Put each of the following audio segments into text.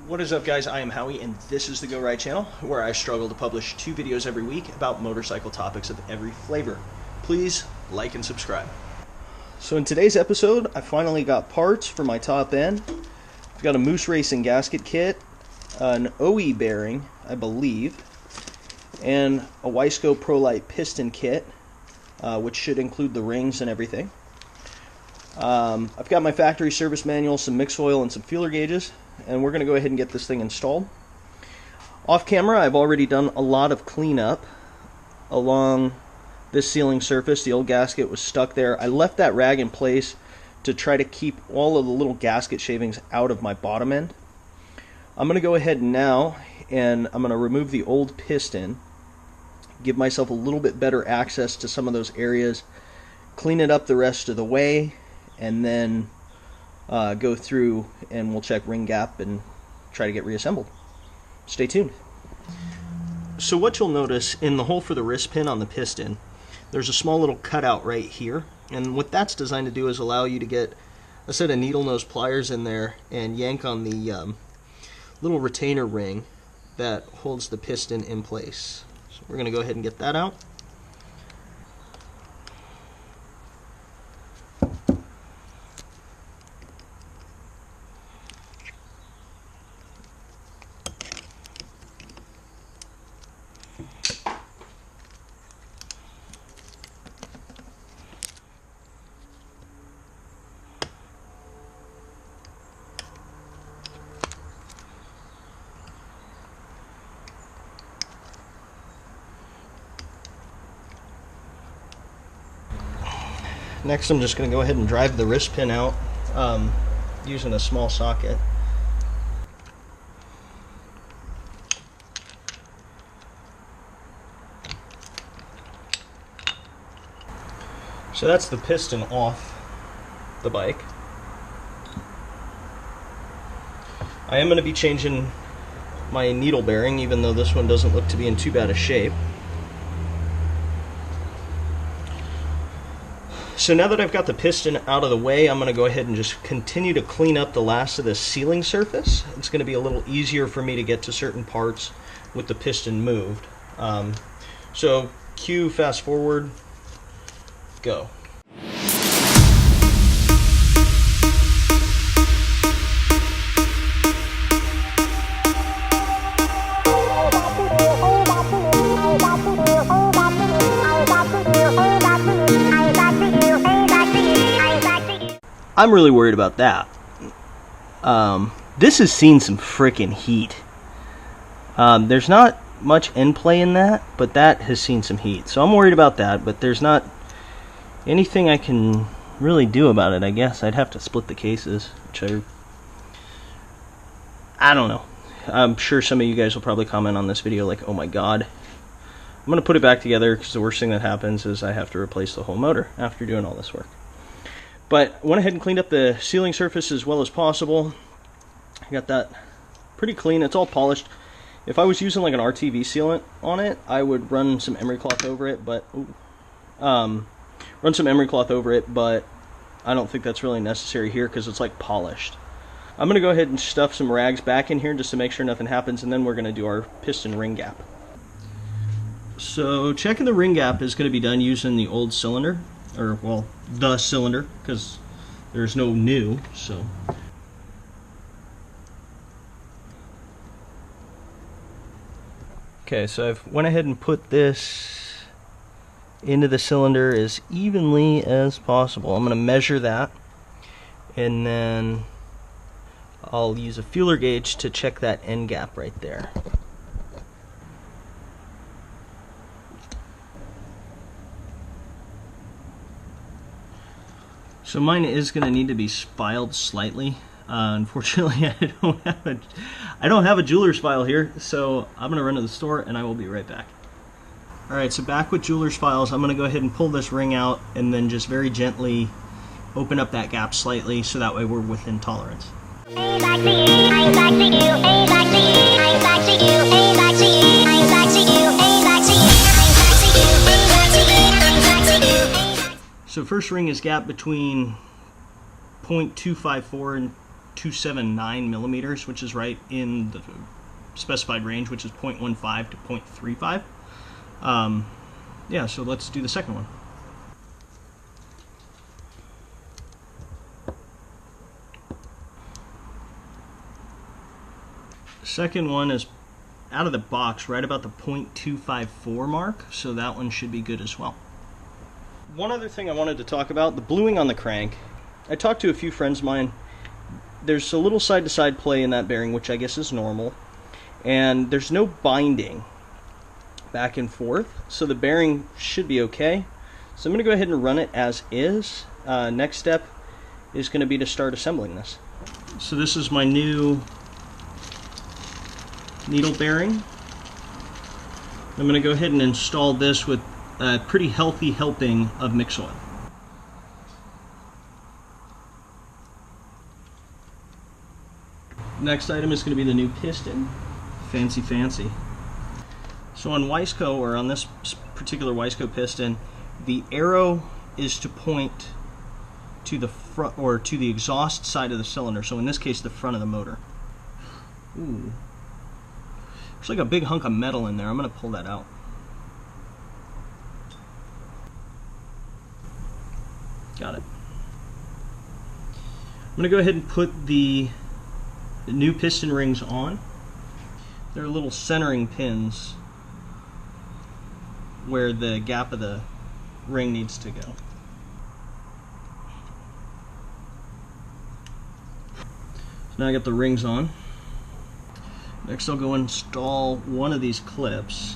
What is up, guys? I am Howie, and this is the Go Ride channel, where I struggle to publish 2 videos every week about motorcycle topics of every flavor. Please like and subscribe. So in today's episode, I finally got parts for my top end. I've got a Moose Racing gasket kit, an OE bearing, I believe, and a Wiseco ProLite piston kit, which should include the rings and everything. I've got my factory service manual, some mix oil, and some feeler gauges, and we're going to go ahead and get this thing installed. Off camera, I've already done a lot of cleanup along this sealing surface. The old gasket was stuck there. I left that rag in place to try to keep all of the little gasket shavings out of my bottom end. I'm going to go ahead now and I'm going to remove the old piston, give myself a little bit better access to some of those areas, clean it up the rest of the way, and then go through and we'll check ring gap and try to get reassembled. Stay tuned. So what you'll notice in the hole for the wrist pin on the piston, there's a small little cutout right here, and what that's designed to do is allow you to get a set of needle nose pliers in there and yank on the little retainer ring that holds the piston in place. So we're going to go ahead and get that out. Next, I'm just going to go ahead and drive the wrist pin out using a small socket. So that's the piston off the bike. I am going to be changing my needle bearing, even though this one doesn't look to be in too bad a shape. So now that I've got the piston out of the way, I'm going to go ahead and just continue to clean up the last of this sealing surface. It's going to be a little easier for me to get to certain parts with the piston moved. So cue fast forward, go. I'm really worried about that. This has seen some freaking heat. There's not much end play in that, but that has seen some heat. So I'm worried about that, but there's not anything I can really do about it, I guess. I'd have to split the cases, which I don't know. I'm sure some of you guys will probably comment on this video like, oh my god. I'm going to put it back together because the worst thing that happens is I have to replace the whole motor after doing all this work. But I went ahead and cleaned up the sealing surface as well as possible. I got that pretty clean. It's all polished. If I was using like an RTV sealant on it, I would run some emery cloth over it, but I don't think that's really necessary here because it's like polished. I'm going to go ahead and stuff some rags back in here just to make sure nothing happens, and then we're going to do our piston ring gap. So checking the ring gap is going to be done using the old cylinder. Or, well, the cylinder, because there's no new, so. Okay, so I've went ahead and put this into the cylinder as evenly as possible. I'm going to measure that, and then I'll use a feeler gauge to check that end gap right there. So mine is going to need to be filed slightly. Unfortunately, I don't have a jeweler's file here, so I'm going to run to the store and I will be right back. Alright, so back with jeweler's files, I'm going to go ahead and pull this ring out and then just very gently open up that gap slightly so that way we're within tolerance. So first ring is gap between 0.254 and .279 millimeters, which is right in the specified range, which is 0.15 to 0.35. Yeah, so let's do the second one. The second one is out of the box right about the 0.254 mark, so that one should be good as well. One other thing I wanted to talk about, the bluing on the crank. I talked to a few friends of mine. There's a little side-to-side play in that bearing, which I guess is normal, and there's no binding back and forth, so the bearing should be okay. So I'm going to go ahead and run it as is. Next step is going to be to start assembling this. So this is my new needle bearing. I'm going to go ahead and install this with a pretty healthy helping of mix oil. Next item is going to be the new piston. Fancy. So on Wiseco, or on this particular Wiseco piston, the arrow is to point to the front, or to the exhaust side of the cylinder. So in this case, the front of the motor. Ooh. There's like a big hunk of metal in there. I'm going to pull that out. Got it. I'm going to go ahead and put the new piston rings on. They're little centering pins where the gap of the ring needs to go. So now I got the rings on. Next I'll go install one of these clips.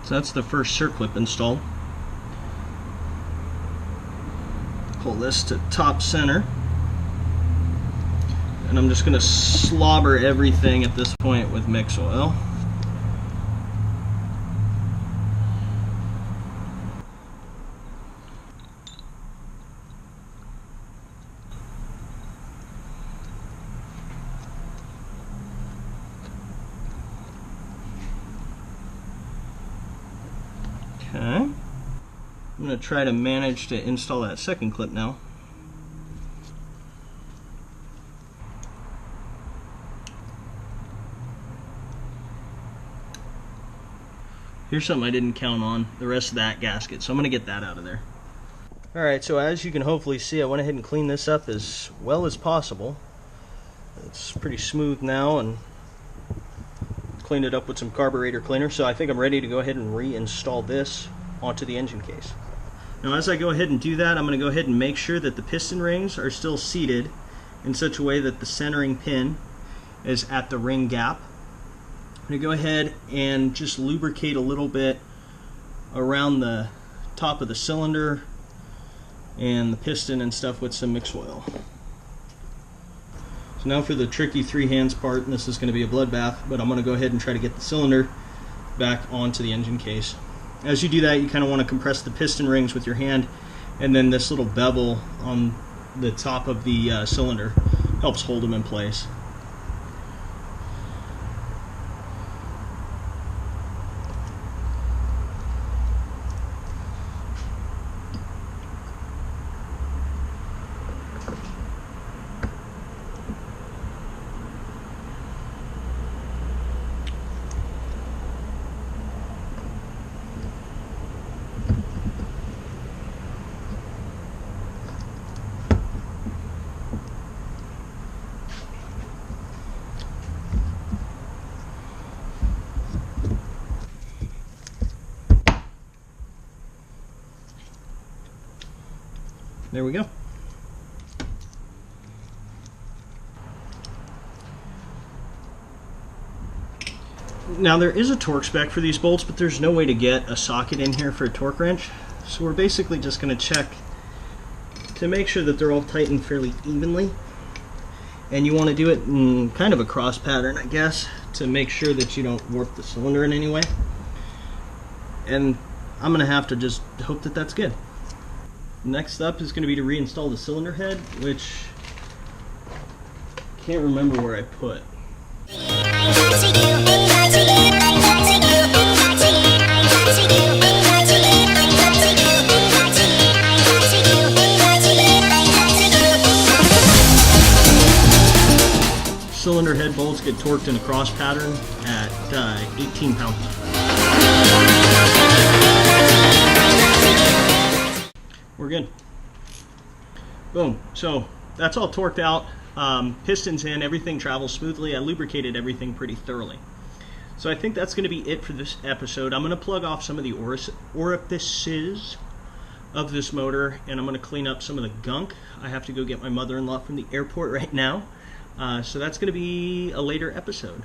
So that's the first circlip installed. Pull this to top center. And I'm just going to slobber everything at this point with mix oil. Okay, I'm going to try to manage to install that second clip now. Here's something I didn't count on, the rest of that gasket, so I'm going to get that out of there. Alright, so as you can hopefully see, I went ahead and cleaned this up as well as possible. It's pretty smooth now, and cleaned it up with some carburetor cleaner, so I think I'm ready to go ahead and reinstall this onto the engine case. Now as I go ahead and do that, I'm going to go ahead and make sure that the piston rings are still seated in such a way that the centering pin is at the ring gap. I'm going to go ahead and just lubricate a little bit around the top of the cylinder and the piston and stuff with some mix oil. So now for the tricky three hands part, and this is going to be a bloodbath, but I'm going to go ahead and try to get the cylinder back onto the engine case. As you do that, you kind of want to compress the piston rings with your hand, and then this little bevel on the top of the cylinder helps hold them in place. There we go. Now there is a torque spec for these bolts, but there's no way to get a socket in here for a torque wrench. So we're basically just going to check to make sure that they're all tightened fairly evenly. And you want to do it in kind of a cross pattern, I guess, to make sure that you don't warp the cylinder in any way. And I'm going to have to just hope that that's good. Next up is going to be to reinstall the cylinder head, which I can't remember where I put. it torqued in a cross pattern at 18 pounds. We're good. Boom. So that's all torqued out. Pistons in, everything travels smoothly. I lubricated everything pretty thoroughly. So I think that's going to be it for this episode. I'm going to plug off some of the orifices of this motor, and I'm going to clean up some of the gunk. I have to go get my mother-in-law from the airport right now. So that's going to be a later episode.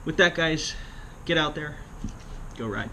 With that, guys, get out there, go ride.